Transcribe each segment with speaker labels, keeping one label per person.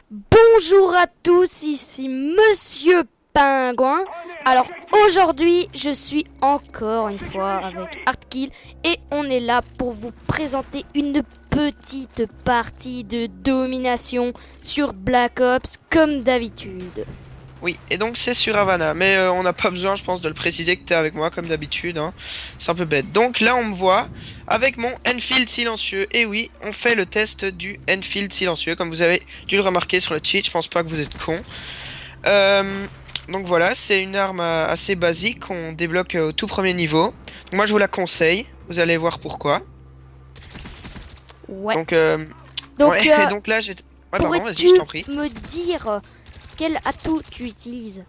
Speaker 1: Bonjour à tous, ici Monsieur Pingouin. Alors aujourd'hui, je suis encore une fois avec Hardkill et on est là pour vous présenter une petite partie de domination sur Black Ops comme d'habitude.
Speaker 2: Oui, et donc c'est sur Havana, mais on n'a pas besoin, je pense, de le préciser que tu es avec moi comme d'habitude, hein. C'est un peu bête. Donc là, on me voit avec mon Enfield silencieux. Et oui, on fait le test du Enfield silencieux, comme vous avez dû le remarquer sur le cheat. Je pense pas que vous êtes con. Donc voilà, c'est une arme assez basique qu'on débloque au tout premier niveau. Donc moi, je vous la conseille. Vous allez voir pourquoi.
Speaker 1: Ouais.
Speaker 2: Donc,
Speaker 1: Donc,
Speaker 2: et donc là, j'ai. Ouais, pardon, vas-y,
Speaker 1: pourrais-tu
Speaker 2: je t'en prie.
Speaker 1: me dire quel atout tu utilises?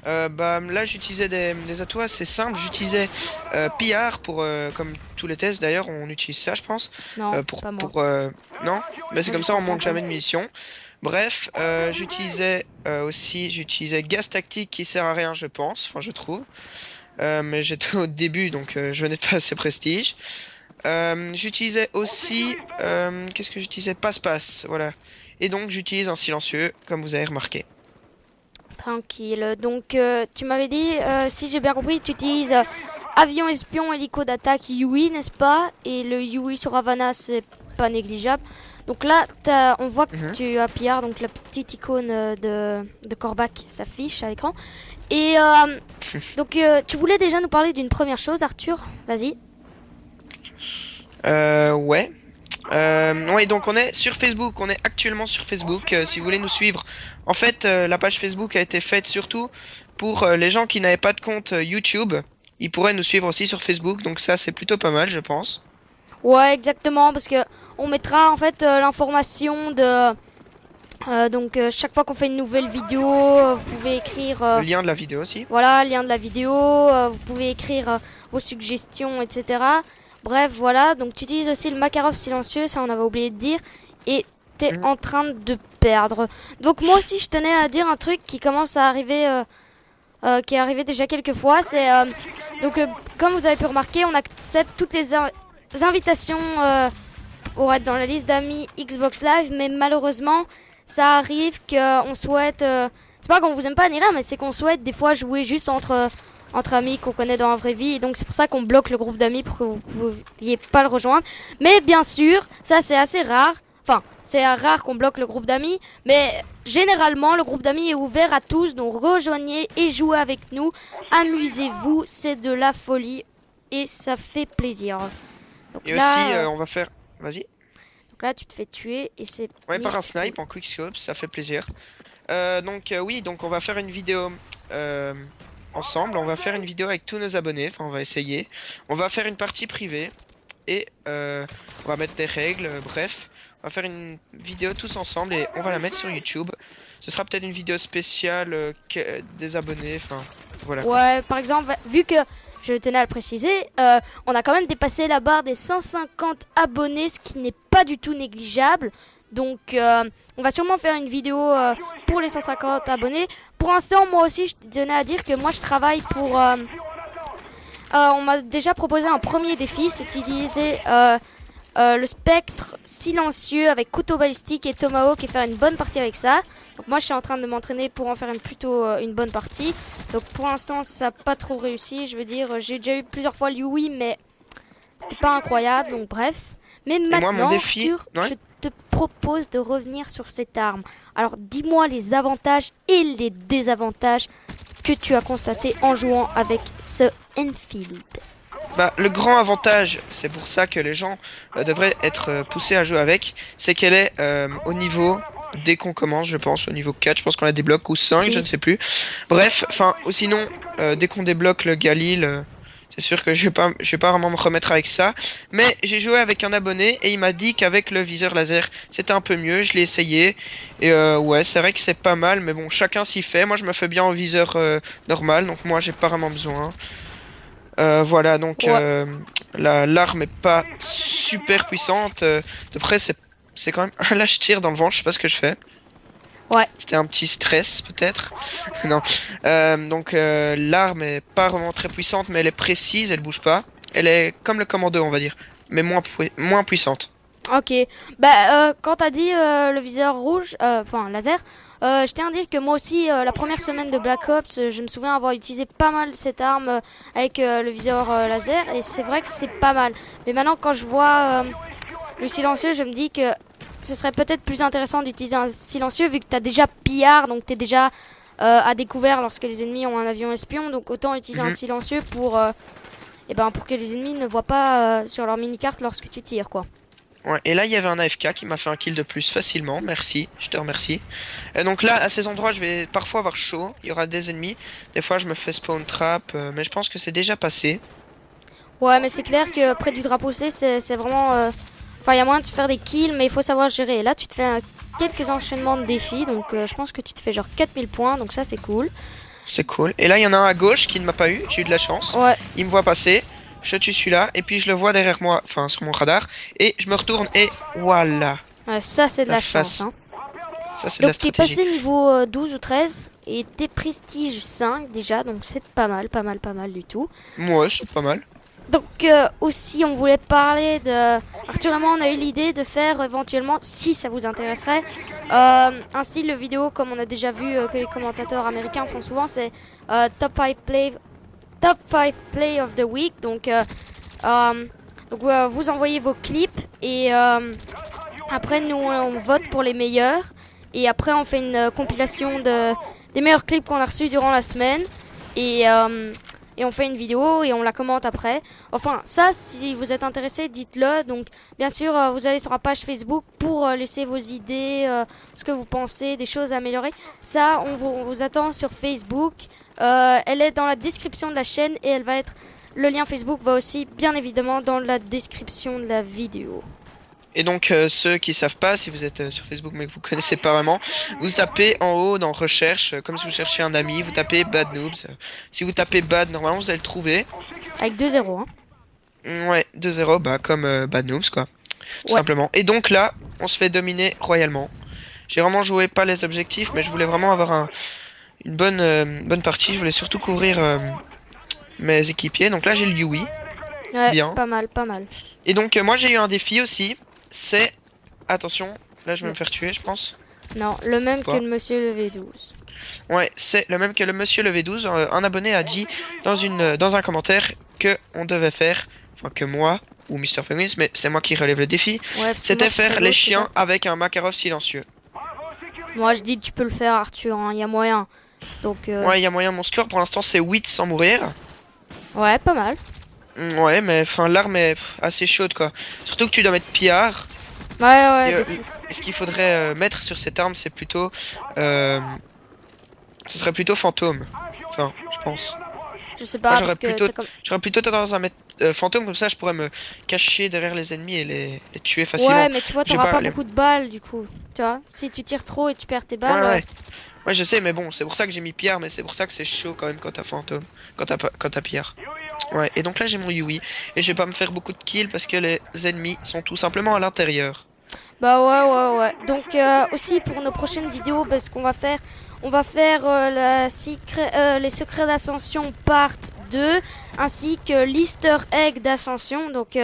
Speaker 2: Là j'utilisais des atouts assez simples, j'utilisais pillard pour comme tous les tests d'ailleurs on utilise ça je pense.
Speaker 1: Non,
Speaker 2: Pour
Speaker 1: pas moi.
Speaker 2: non mais c'est
Speaker 1: Moi,
Speaker 2: comme ça on
Speaker 1: j'utilise
Speaker 2: manque
Speaker 1: pas.
Speaker 2: jamais de munitions. Bref, j'utilisais j'utilisais gaz tactique qui sert à rien je pense, enfin je trouve. Mais j'étais au début donc je venais de passer prestige. J'utilisais aussi qu'est-ce que j'utilisais, passe-passe, voilà. Et donc j'utilise un silencieux comme vous avez remarqué.
Speaker 1: Tranquille. Donc, tu m'avais dit, si j'ai bien compris, tu utilises avion espion, hélico d'attaque, Yui, n'est-ce pas? Et le Yui sur Havana, c'est pas négligeable. Donc là, on voit que tu as pillard, donc la petite icône de Korvac s'affiche à l'écran. Et donc, tu voulais déjà nous parler d'une première chose, Arthur? Vas-y.
Speaker 2: Ouais. Ouais, donc on est sur Facebook, on est actuellement sur Facebook. Si vous voulez nous suivre, en fait, la page Facebook a été faite surtout pour les gens qui n'avaient pas de compte YouTube. Ils pourraient nous suivre aussi sur Facebook, donc ça c'est plutôt pas mal, je pense.
Speaker 1: Ouais, exactement, parce que on mettra en fait l'information de donc chaque fois qu'on fait une nouvelle vidéo, vous pouvez écrire
Speaker 2: Le lien de la vidéo aussi.
Speaker 1: voilà, lien de la vidéo, vous pouvez écrire vos suggestions, etc. Bref, voilà, donc tu utilises aussi le Makarov silencieux, ça on avait oublié de dire, et t'es en train de perdre. Donc moi aussi je tenais à dire un truc qui commence à arriver, qui est arrivé déjà quelques fois, c'est donc comme vous avez pu remarquer, on accepte toutes les invitations pour être dans la liste d'amis Xbox Live, mais malheureusement ça arrive qu'on souhaite, c'est pas qu'on vous aime pas ni rien, mais c'est qu'on souhaite des fois jouer juste entre amis qu'on connaît dans la vraie vie, et donc c'est pour ça qu'on bloque le groupe d'amis pour que vous ne pouviez pas le rejoindre. Mais bien sûr, ça c'est assez rare, enfin c'est rare qu'on bloque le groupe d'amis, mais généralement le groupe d'amis est ouvert à tous, donc rejoignez et jouez avec nous, amusez-vous, c'est de la folie et ça fait plaisir. Donc
Speaker 2: Et
Speaker 1: là,
Speaker 2: aussi, on va faire. Vas-y.
Speaker 1: donc là tu te fais tuer et c'est...
Speaker 2: Ouais, par un snipe en quickscope, ça fait plaisir. Oui, donc on va faire une vidéo ensemble. On va faire une vidéo avec tous nos abonnés. Enfin, on va essayer. On va faire une partie privée et on va mettre des règles. Bref, on va faire une vidéo tous ensemble et on va la mettre sur YouTube. Ce sera peut-être une vidéo spéciale des abonnés. Enfin, voilà.
Speaker 1: Ouais, par exemple, vu que je tenais à le préciser, on a quand même dépassé la barre des 150 abonnés, ce qui n'est pas du tout négligeable. Donc, on va sûrement faire une vidéo pour les 150 abonnés. Pour l'instant, moi aussi, je tenais à dire que moi, je travaille pour... on m'a déjà proposé un premier défi, c'est d'utiliser le spectre silencieux avec couteau balistique et tomahawk et faire une bonne partie avec ça. Donc moi je suis en train de m'entraîner pour en faire une bonne partie. Donc pour l'instant ça n'a pas trop réussi, je veux dire j'ai déjà eu plusieurs fois l'Yui mais c'était pas incroyable, donc bref. Mais maintenant
Speaker 2: moi, mon défi...
Speaker 1: Arthur,
Speaker 2: Ouais.
Speaker 1: je te propose de revenir sur cette arme. Alors dis-moi les avantages et les désavantages que tu as constatés en jouant avec ce Enfield.
Speaker 2: Bah, le grand avantage, c'est pour ça que les gens devraient être poussés à jouer avec, c'est qu'elle est au niveau, dès qu'on commence, je pense, au niveau 4, je pense qu'on la débloque, ou 5, je ne sais plus. Bref, enfin, ou sinon, dès qu'on débloque le Galil, c'est sûr que je vais pas vraiment me remettre avec ça. Mais j'ai joué avec un abonné et il m'a dit qu'avec le viseur laser, c'était un peu mieux, je l'ai essayé. Et ouais, c'est vrai que c'est pas mal, mais bon, chacun s'y fait. Moi, je me fais bien au viseur normal, donc moi, j'ai pas vraiment besoin. Voilà, donc
Speaker 1: Ouais.
Speaker 2: l'arme est pas super puissante. De près, c'est quand même un lâche-tir dans le vent, je sais pas ce que je fais.
Speaker 1: Ouais.
Speaker 2: C'était un petit stress peut-être. Non. Donc l'arme est pas vraiment très puissante, mais elle est précise, elle bouge pas. Elle est comme le commando, on va dire, mais moins puissante.
Speaker 1: Ok. Bah, quand t'as dit le viseur rouge, enfin laser, je tiens à dire que moi aussi, la première semaine de Black Ops, je me souviens avoir utilisé pas mal cette arme avec le viseur laser, et c'est vrai que c'est pas mal. Mais maintenant, quand je vois le silencieux, je me dis que ce serait peut-être plus intéressant d'utiliser un silencieux vu que t'as déjà pillard, donc t'es déjà à découvert lorsque les ennemis ont un avion espion, donc autant utiliser un silencieux pour que les ennemis ne voient pas sur leur mini-carte lorsque tu tires, quoi.
Speaker 2: Ouais, et là il y avait un AFK qui m'a fait un kill de plus facilement, merci, je te remercie. Donc là à ces endroits je vais parfois avoir chaud, il y aura des ennemis, des fois je me fais spawn trap, mais je pense que c'est déjà passé.
Speaker 1: Ouais, mais c'est clair que près du drapeau C, c'est vraiment... Enfin, il y a moyen de se faire des kills, mais il faut savoir gérer. Et là, tu te fais quelques enchaînements de défis, donc je pense que tu te fais genre 4000 points, donc ça c'est cool.
Speaker 2: C'est cool. Et là il y en a un à gauche qui ne m'a pas eu, j'ai eu de la chance.
Speaker 1: Ouais.
Speaker 2: Il me voit passer, je tue celui-là, et puis je le vois derrière moi, enfin sur mon radar, et je me retourne et voilà.
Speaker 1: Ouais, ça c'est de la
Speaker 2: face.
Speaker 1: chance. Hein.
Speaker 2: Ça c'est de la
Speaker 1: Donc t'es
Speaker 2: stratégie.
Speaker 1: passé niveau 12 ou 13, et t'es prestige 5 déjà, donc c'est pas mal du tout.
Speaker 2: Ouais, c'est pas mal.
Speaker 1: Donc aussi on voulait parler de... Arthur et moi on a eu l'idée de faire éventuellement, si ça vous intéresserait, un style de vidéo comme on a déjà vu que les commentateurs américains font souvent, c'est Top 5 Play of the Week. Donc vous envoyez vos clips et après nous on vote pour les meilleurs. Et après on fait une compilation des meilleurs clips qu'on a reçus durant la semaine. Et on fait une vidéo et on la commente après. Enfin, ça, si vous êtes intéressé, dites-le. Donc, bien sûr, vous allez sur la page Facebook pour laisser vos idées, ce que vous pensez, des choses à améliorer. Ça, on vous attend sur Facebook. Elle est dans la description de la chaîne et le lien Facebook va aussi, bien évidemment, dans la description de la vidéo.
Speaker 2: Et donc ceux qui savent pas, si vous êtes sur Facebook mais que vous connaissez pas vraiment, vous tapez en haut dans recherche, comme si vous cherchez un ami, vous tapez Bad Noobs. Si vous tapez Bad, normalement vous allez le trouver.
Speaker 1: Avec 2-0, hein.
Speaker 2: Ouais, 2-0, bah comme Bad Noobs quoi, tout
Speaker 1: Ouais.
Speaker 2: simplement. Et donc là, on se fait dominer royalement. J'ai vraiment joué pas les objectifs, mais je voulais vraiment avoir une bonne partie. Je voulais surtout couvrir mes équipiers. Donc là j'ai le Yui.
Speaker 1: Ouais,
Speaker 2: Bien.
Speaker 1: pas mal.
Speaker 2: Et donc moi j'ai eu un défi aussi. C'est... Attention, là je vais me faire tuer je pense.
Speaker 1: Non, le même
Speaker 2: Quoi
Speaker 1: que le monsieur le V12.
Speaker 2: Ouais, c'est le même que le monsieur le V12. Un abonné a dit dans un commentaire que on devait faire, enfin que moi ou Mr Penguins, mais c'est moi qui relève le défi,
Speaker 1: Ouais,
Speaker 2: c'était faire les chiens avec un Makarov silencieux.
Speaker 1: Moi je dis tu peux le faire Arthur, il y a moyen. Donc
Speaker 2: Ouais, il y a moyen, mon score pour l'instant c'est 8 sans mourir.
Speaker 1: ouais, pas mal.
Speaker 2: Ouais, mais enfin l'arme est assez chaude quoi. Surtout que tu dois mettre pillard.
Speaker 1: Ouais,
Speaker 2: Et,
Speaker 1: d'office.
Speaker 2: ce qu'il faudrait mettre sur cette arme, c'est plutôt... ce serait plutôt fantôme. Enfin, je pense.
Speaker 1: Je sais pas,
Speaker 2: Moi,
Speaker 1: parce que t'as comme...
Speaker 2: j'aurais plutôt tendance à mettre fantôme, comme ça je pourrais me cacher derrière les ennemis et les tuer facilement.
Speaker 1: Ouais, mais tu vois,
Speaker 2: J'ai
Speaker 1: t'auras pas
Speaker 2: les-
Speaker 1: beaucoup de balles du coup. Tu vois, si tu tires trop et tu perds tes balles.
Speaker 2: Ouais, ouais. Ouais, je sais, mais bon, c'est pour ça que j'ai mis pillard, mais c'est pour ça que c'est chaud quand même quand t'as fantôme. Quand t'as pillard. Ouais, et donc là j'ai mon Yui. Et je vais pas me faire beaucoup de kills parce que les ennemis sont tout simplement à l'intérieur.
Speaker 1: Bah ouais. Donc aussi pour nos prochaines vidéos, bah, ce qu'on va faire, on va faire les secrets d'ascension part 2 ainsi que l'Easter egg d'ascension. Donc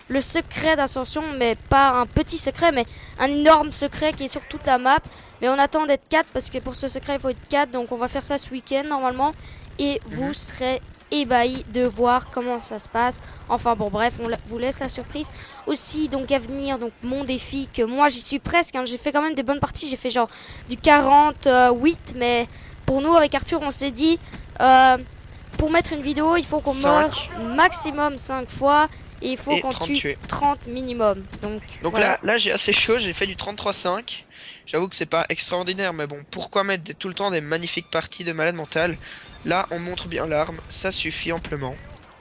Speaker 1: le secret d'ascension, mais pas un petit secret, mais un énorme secret qui est sur toute la map. Mais on attend d'être 4 parce que pour ce secret il faut être 4. Donc on va faire ça ce week-end normalement. Et vous serez ébahis de voir comment ça se passe. Enfin bon bref, on vous laisse la surprise. Aussi donc à venir, donc mon défi que moi j'y suis presque, hein, j'ai fait quand même des bonnes parties, j'ai fait genre du 48, mais pour nous avec Arthur on s'est dit pour mettre une vidéo il faut qu'on meure maximum 5 fois et il faut qu'on tue 30 minimum. Donc
Speaker 2: voilà. là j'ai assez chaud, j'ai fait du 33-5. J'avoue que c'est pas extraordinaire, mais bon, pourquoi mettre tout le temps des magnifiques parties de malade mental? Là on montre bien l'arme, ça suffit amplement.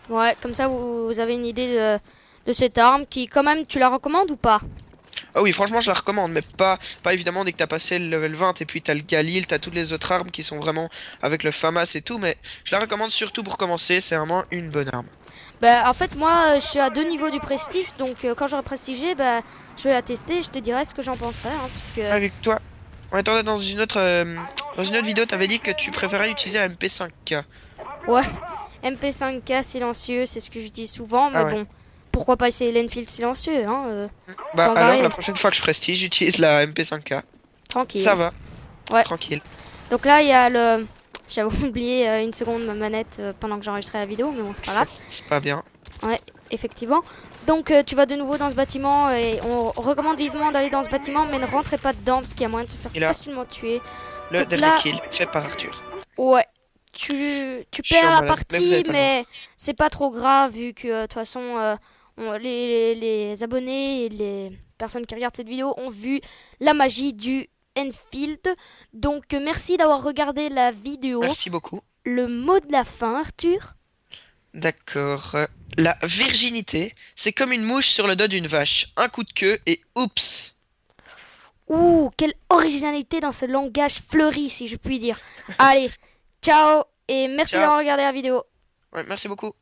Speaker 1: Ouais, comme ça vous avez une idée de cette arme qui quand même, tu la recommandes ou pas?
Speaker 2: Ah oui, franchement je la recommande, mais pas évidemment dès que t'as passé le level 20 et puis t'as le Galil, t'as toutes les autres armes qui sont vraiment avec le FAMAS et tout, mais je la recommande surtout pour commencer, c'est vraiment une bonne arme.
Speaker 1: Bah en fait moi je suis à 2 niveaux du prestige, donc quand j'aurai prestigé, bah je vais la tester et je te dirai ce que j'en penserai, hein, puisque...
Speaker 2: Avec toi. On attendait dans une autre vidéo, t'avais dit que tu préférais utiliser un MP5K.
Speaker 1: Ouais, MP5K silencieux, c'est ce que j'utilise souvent, mais
Speaker 2: Ah ouais.
Speaker 1: bon, pourquoi pas essayer l'Enfield silencieux, hein,
Speaker 2: Bah
Speaker 1: tant
Speaker 2: alors,
Speaker 1: varier,
Speaker 2: la prochaine fois que je prestige, j'utilise la MP5K. Ça
Speaker 1: tranquille.
Speaker 2: va,
Speaker 1: Ouais,
Speaker 2: tranquille.
Speaker 1: donc là, il y a le... J'avais oublié une seconde ma manette pendant que j'enregistrais la vidéo, mais bon, c'est pas grave.
Speaker 2: C'est pas bien.
Speaker 1: Ouais, effectivement. Donc tu vas de nouveau dans ce bâtiment et on recommande vivement d'aller dans ce bâtiment, mais ne rentrez pas dedans parce qu'il y a moyen de se faire
Speaker 2: Et là,
Speaker 1: facilement tuer.
Speaker 2: le
Speaker 1: Donc
Speaker 2: dernier
Speaker 1: là,
Speaker 2: kill fait par Arthur.
Speaker 1: ouais, tu
Speaker 2: Je suis
Speaker 1: perds
Speaker 2: en
Speaker 1: la
Speaker 2: malade, mais vous avez
Speaker 1: partie,
Speaker 2: pas le droit.
Speaker 1: mais c'est pas trop grave vu que de toute façon les abonnés et les personnes qui regardent cette vidéo ont vu la magie du Enfield. Donc merci d'avoir regardé la vidéo.
Speaker 2: Merci beaucoup.
Speaker 1: Le mot de la fin, Arthur?
Speaker 2: D'accord. La virginité, c'est comme une mouche sur le dos d'une vache. Un coup de queue et oups.
Speaker 1: Ouh, quelle originalité dans ce langage fleuri, si je puis dire. Allez, ciao et merci
Speaker 2: Ciao.
Speaker 1: d'avoir regardé la vidéo.
Speaker 2: Ouais, merci beaucoup.